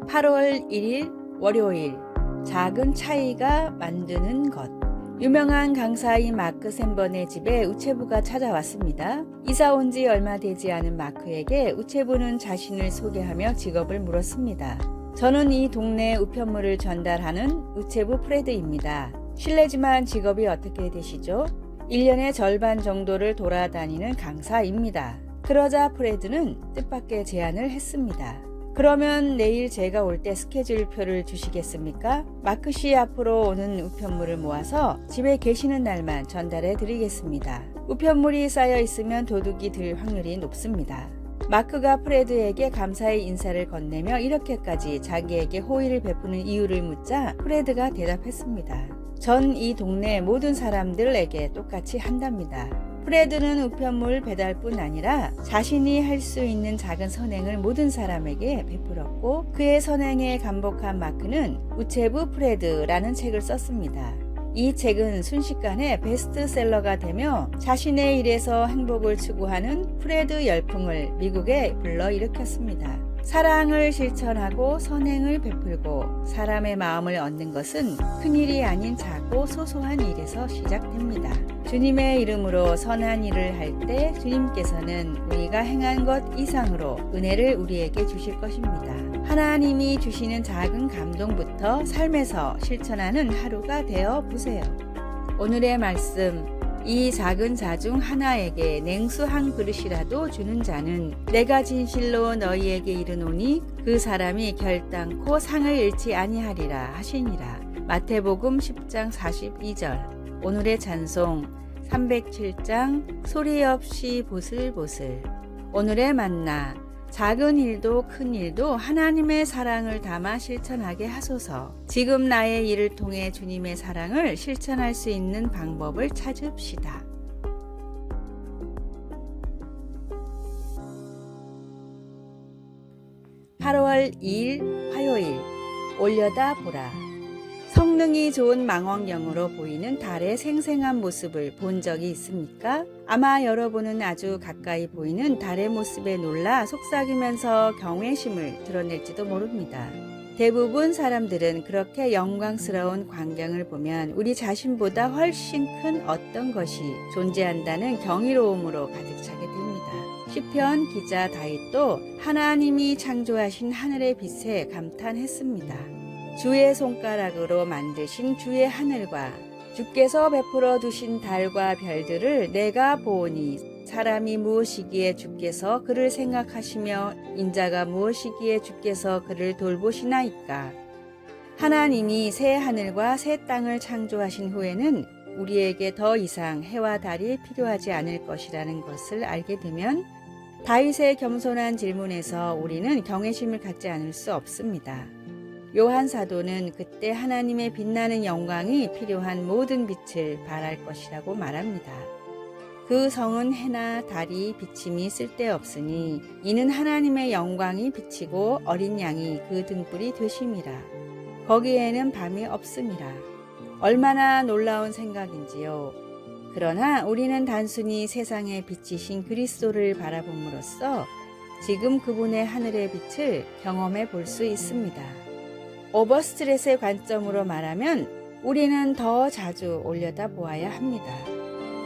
8월 1일 월요일, 작은 차이가 만드는 것. 유명한 강사인 마크 샌번의 집에 우체부가 찾아왔습니다. 이사 온 지 얼마 되지 않은 마크에게 우체부는 자신을 소개하며 직업을 물었습니다. 저는 이 동네 우편물을 전달하는 우체부 프레드입니다. 실례지만 직업이 어떻게 되시죠? 1년의 절반 정도를 돌아다니는 강사입니다. 그러자 프레드는 뜻밖의 제안을 했습니다. 그러면 내일 제가 올 때 스케줄표를 주시겠습니까? 마크 씨 앞으로 오는 우편물을 모아서 집에 계시는 날만 전달해 드리겠습니다. 우편물이 쌓여 있으면 도둑이 들 확률이 높습니다. 마크가 프레드에게 감사의 인사를 건네며 이렇게까지 자기에게 호의를 베푸는 이유를 묻자 프레드가 대답했습니다. 전 이 동네 모든 사람들에게 똑같이 한답니다. 프레드는 우편물 배달뿐 아니라 자신이 할 수 있는 작은 선행을 모든 사람에게 베풀었고, 그의 선행에 감복한 마크는 우체부 프레드라는 책을 썼습니다. 이 책은 순식간에 베스트셀러가 되며 자신의 일에서 행복을 추구하는 프레드 열풍을 미국에 불러일으켰습니다. 사랑을 실천하고 선행을 베풀고 사람의 마음을 얻는 것은 큰일이 아닌 작고 소소한 일에서 시작됩니다. 주님의 이름으로 선한 일을 할 때 주님께서는 우리가 행한 것 이상으로 은혜를 우리에게 주실 것입니다. 하나님이 주시는 작은 감동부터 삶에서 실천하는 하루가 되어 보세요. 오늘의 말씀, 이 작은 자 중 하나에게 냉수 한 그릇이라도 주는 자는 내가 진실로 너희에게 이르노니 그 사람이 결단코 상을 잃지 아니하리라 하시니라. 마태복음 10장 42절. 오늘의 찬송 307장 소리 없이 보슬보슬. 오늘의 만나, 작은 일도 큰 일도 하나님의 사랑을 담아 실천하게 하소서. 지금 나의 일을 통해 주님의 사랑을 실천할 수 있는 방법을 찾읍시다. (8월 2일) 화요일, 올려다보라. 성능이 좋은 망원경으로 보이는 달의 생생한 모습을 본 적이 있습니까? 아마 여러분은 아주 가까이 보이는 달의 모습에 놀라 속삭이면서 경외심을 드러낼지도 모릅니다. 대부분 사람들은 그렇게 영광스러운 광경을 보면 우리 자신보다 훨씬 큰 어떤 것이 존재한다는 경이로움으로 가득 차게 됩니다. 시편 기자 다윗도 하나님이 창조하신 하늘의 빛에 감탄했습니다. 주의 손가락으로 만드신 주의 하늘과 주께서 베풀어 두신 달과 별들을 내가 보오니 사람이 무엇이기에 주께서 그를 생각하시며 인자가 무엇이기에 주께서 그를 돌보시나이까. 하나님이 새 하늘과 새 땅을 창조하신 후에는 우리에게 더 이상 해와 달이 필요하지 않을 것이라는 것을 알게 되면 다윗의 겸손한 질문에서 우리는 경외심을 갖지 않을 수 없습니다. 요한 사도는 그때 하나님의 빛나는 영광이 필요한 모든 빛을 발할 것이라고 말합니다. 그 성은 해나 달이 비침이 쓸데없으니 이는 하나님의 영광이 비치고 어린 양이 그 등불이 되심이라. 거기에는 밤이 없음이라. 얼마나 놀라운 생각인지요. 그러나 우리는 단순히 세상에 비치신 그리스도를 바라봄으로써 지금 그분의 하늘의 빛을 경험해 볼 수 있습니다. 오버스트레스의 관점으로 말하면 우리는 더 자주 올려다 보아야 합니다.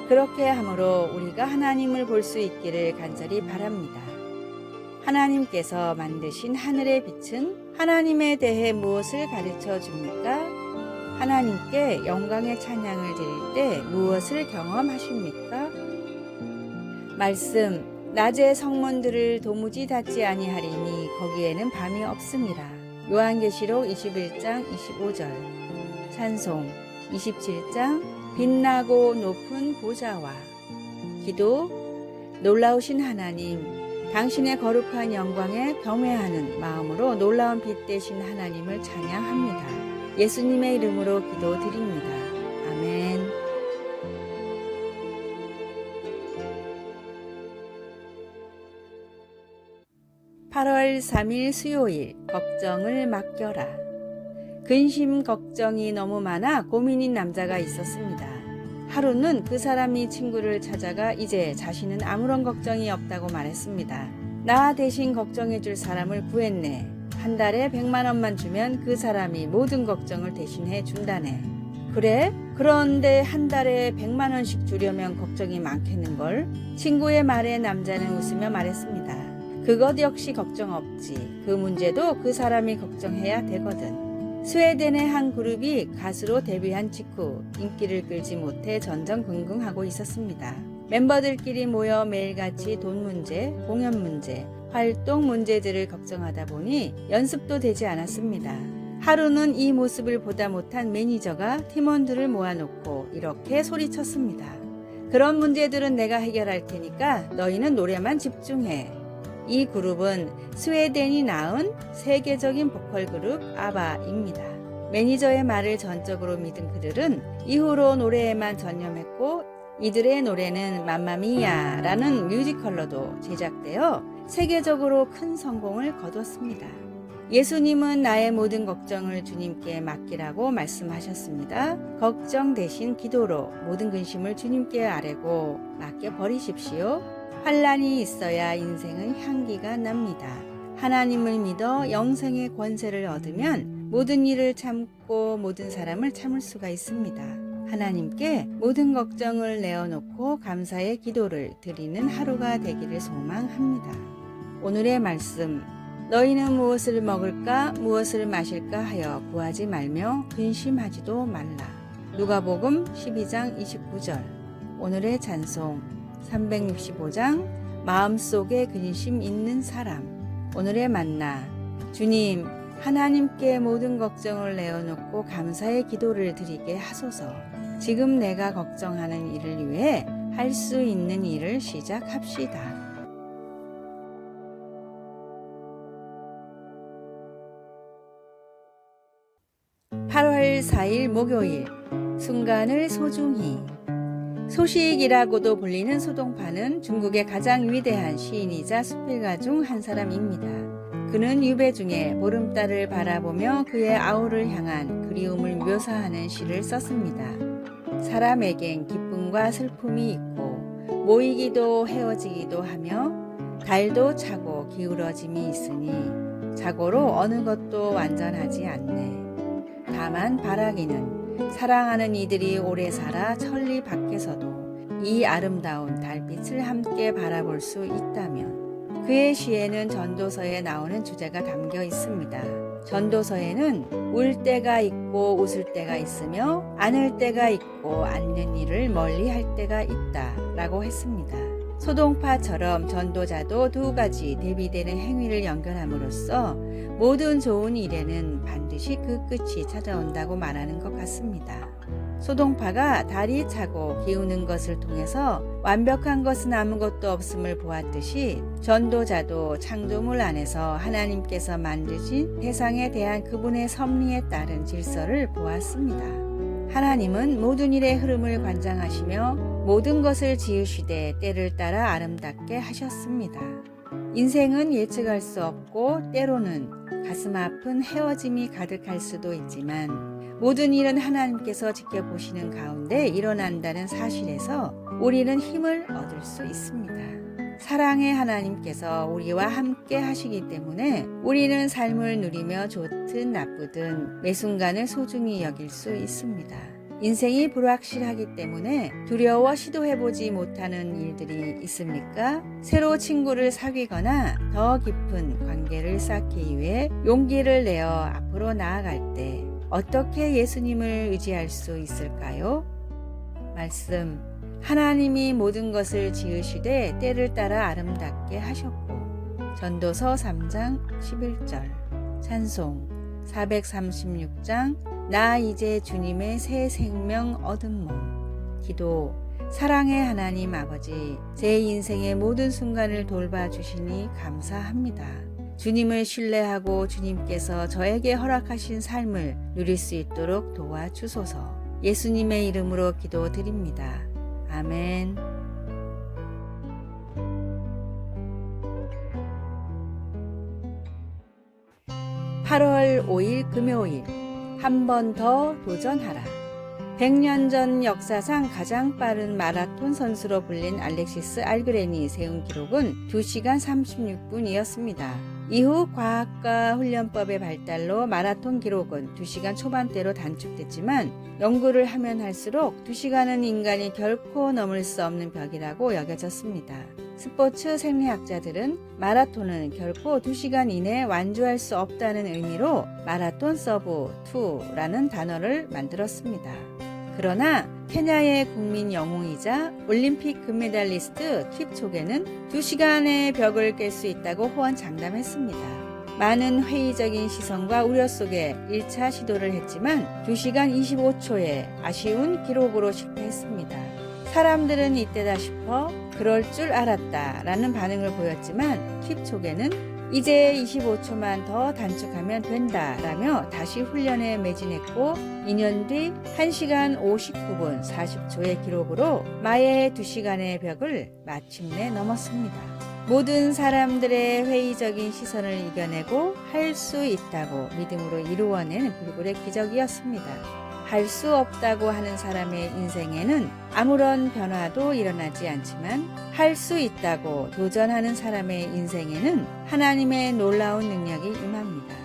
그렇게 함으로 우리가 하나님을 볼 수 있기를 간절히 바랍니다. 하나님께서 만드신 하늘의 빛은 하나님에 대해 무엇을 가르쳐 줍니까? 하나님께 영광의 찬양을 드릴 때 무엇을 경험하십니까? 말씀, 낮의 성문들을 도무지 닫지 아니하리니 거기에는 밤이 없음이라. 요한계시록 21장 25절. 찬송 27장 빛나고 높은 보좌와. 기도, 놀라우신 하나님, 당신의 거룩한 영광에 경외하는 마음으로 놀라운 빛 되신 하나님을 찬양합니다. 예수님의 이름으로 기도드립니다. 아멘. 8월 3일 수요일, 걱정을 맡겨라. 근심 걱정이 너무 많아 고민인 남자가 있었습니다. 하루는 그 사람이 친구를 찾아가 이제 자신은 아무런 걱정이 없다고 말했습니다. 나 대신 걱정해 줄 사람을 구했네. 한 달에 100만 원만 주면 그 사람이 모든 걱정을 대신해 준다네. 그래? 그런데 한 달에 100만 원씩 주려면 걱정이 많겠는걸? 친구의 말에 남자는 웃으며 말했습니다. 그것 역시 걱정 없지. 그 문제도 그 사람이 걱정해야 되거든. 스웨덴의 한 그룹이 가수로 데뷔한 직후 인기를 끌지 못해 전전긍긍하고 있었습니다. 멤버들끼리 모여 매일같이 돈 문제, 공연 문제, 활동 문제들을 걱정하다 보니 연습도 되지 않았습니다. 하루는 이 모습을 보다 못한 매니저가 팀원들을 모아놓고 이렇게 소리쳤습니다. 그런 문제들은 내가 해결할 테니까 너희는 노래만 집중해. 이 그룹은 스웨덴이 낳은 세계적인 보컬 그룹 아바입니다. 매니저의 말을 전적으로 믿은 그들은 이후로 노래에만 전념했고 이들의 노래는 맘마미아라는 뮤지컬로도 제작되어 세계적으로 큰 성공을 거두었습니다. 예수님은 나의 모든 걱정을 주님께 맡기라고 말씀하셨습니다. 걱정 대신 기도로 모든 근심을 주님께 아뢰고 맡겨버리십시오. 환란이 있어야 인생은 향기가 납니다. 하나님을 믿어 영생의 권세를 얻으면 모든 일을 참고 모든 사람을 참을 수가 있습니다. 하나님께 모든 걱정을 내어놓고 감사의 기도를 드리는 하루가 되기를 소망합니다. 오늘의 말씀, 너희는 무엇을 먹을까 무엇을 마실까 하여 구하지 말며 근심하지도 말라. 누가복음 12장 29절. 오늘의 찬송 365장 마음속에 근심 있는 사람. 오늘의 만나, 주님 하나님께 모든 걱정을 내어놓고 감사의 기도를 드리게 하소서. 지금 내가 걱정하는 일을 위해 할 수 있는 일을 시작합시다. 8월 4일 목요일, 순간을 소중히. 소식이라고도 불리는 소동파는 중국의 가장 위대한 시인이자 수필가 중 한 사람입니다. 그는 유배 중에 보름달을 바라보며 그의 아우를 향한 그리움을 묘사하는 시를 썼습니다. 사람에겐 기쁨과 슬픔이 있고 모이기도 헤어지기도 하며 달도 차고 기울어짐이 있으니 자고로 어느 것도 완전하지 않네. 다만 바라기는 사랑하는 이들이 오래 살아 천리 밖에서도 이 아름다운 달빛을 함께 바라볼 수 있다면. 그의 시에는 전도서에 나오는 주제가 담겨 있습니다. 전도서에는 울 때가 있고 웃을 때가 있으며 안을 때가 있고 않는 일을 멀리 할 때가 있다 라고 했습니다. 소동파처럼 전도자도 두 가지 대비되는 행위를 연결함으로써 모든 좋은 일에는 반드시 그 끝이 찾아온다고 말하는 것 같습니다. 소동파가 달이 차고 기우는 것을 통해서 완벽한 것은 아무것도 없음을 보았듯이 전도자도 창조물 안에서 하나님께서 만드신 세상에 대한 그분의 섭리에 따른 질서를 보았습니다. 하나님은 모든 일의 흐름을 관장하시며 모든 것을 지으시되 때를 따라 아름답게 하셨습니다. 인생은 예측할 수 없고 때로는 가슴 아픈 헤어짐이 가득할 수도 있지만 모든 일은 하나님께서 지켜보시는 가운데 일어난다는 사실에서 우리는 힘을 얻을 수 있습니다. 사랑의 하나님께서 우리와 함께 하시기 때문에 우리는 삶을 누리며 좋든 나쁘든 매 순간을 소중히 여길 수 있습니다. 인생이 불확실하기 때문에 두려워 시도해보지 못하는 일들이 있습니까? 새로 친구를 사귀거나 더 깊은 관계를 쌓기 위해 용기를 내어 앞으로 나아갈 때 어떻게 예수님을 의지할 수 있을까요? 말씀, 하나님이 모든 것을 지으시되 때를 따라 아름답게 하셨고. 전도서 3장 11절. 찬송 436장 나 이제 주님의 새 생명 얻은 몸. 기도, 사랑의 하나님 아버지, 제 인생의 모든 순간을 돌봐주시니 감사합니다. 주님을 신뢰하고 주님께서 저에게 허락하신 삶을 누릴 수 있도록 도와주소서. 예수님의 이름으로 기도드립니다. 아멘. 8월 5일 금요일, 한 번 더 도전하라. 100년 전 역사상 가장 빠른 마라톤 선수로 불린 알렉시스 알그렌이 세운 기록은 2시간 36분이었습니다. 이후 과학과 훈련법의 발달로 마라톤 기록은 2시간 초반대로 단축됐지만 연구를 하면 할수록 2시간은 인간이 결코 넘을 수 없는 벽이라고 여겨졌습니다. 스포츠 생리학자들은 마라톤은 결코 2시간 이내 완주할 수 없다는 의미로 마라톤 서브 2라는 단어를 만들었습니다. 그러나 케냐의 국민 영웅이자 올림픽 금메달리스트 킵초게는 2시간의 벽을 깰 수 있다고 호언장담했습니다. 많은 회의적인 시선과 우려 속에 1차 시도를 했지만 2시간 25초의 아쉬운 기록으로 실패했습니다. 사람들은 이때다 싶어 그럴 줄 알았다 라는 반응을 보였지만 킵초게는 이제 25초만 더 단축하면 된다 라며 다시 훈련에 매진했고 2년 뒤 1시간 59분 40초의 기록으로 마의 2시간의 벽을 마침내 넘었습니다. 모든 사람들의 회의적인 시선을 이겨내고 할 수 있다고 믿음으로 이루어낸 불굴의 기적이었습니다. 할 수 없다고 하는 사람의 인생에는 아무런 변화도 일어나지 않지만 할 수 있다고 도전하는 사람의 인생에는 하나님의 놀라운 능력이 임합니다.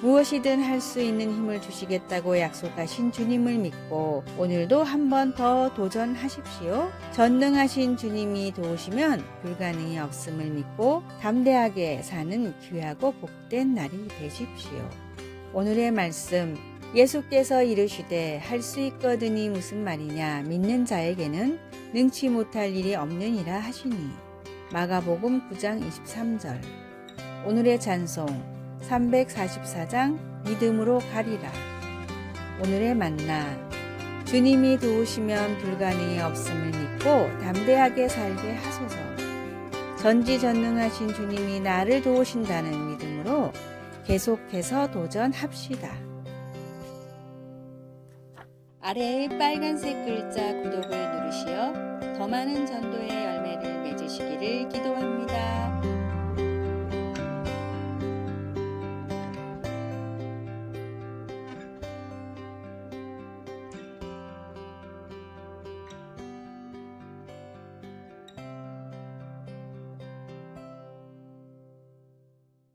무엇이든 할 수 있는 힘을 주시겠다고 약속하신 주님을 믿고 오늘도 한 번 더 도전하십시오. 전능하신 주님이 도우시면 불가능이 없음을 믿고 담대하게 사는 귀하고 복된 날이 되십시오. 오늘의 말씀, 예수께서 이르시되 할 수 있거든이 무슨 말이냐 믿는 자에게는 능치 못할 일이 없느니라 하시니. 마가복음 9장 23절. 오늘의 찬송 344장 믿음으로 가리라. 오늘의 만나, 주님이 도우시면 불가능이 없음을 믿고 담대하게 살게 하소서. 전지전능하신 주님이 나를 도우신다는 믿음으로 계속해서 도전합시다. 아래의 빨간색 글자 구독을 누르시어 더 많은 전도의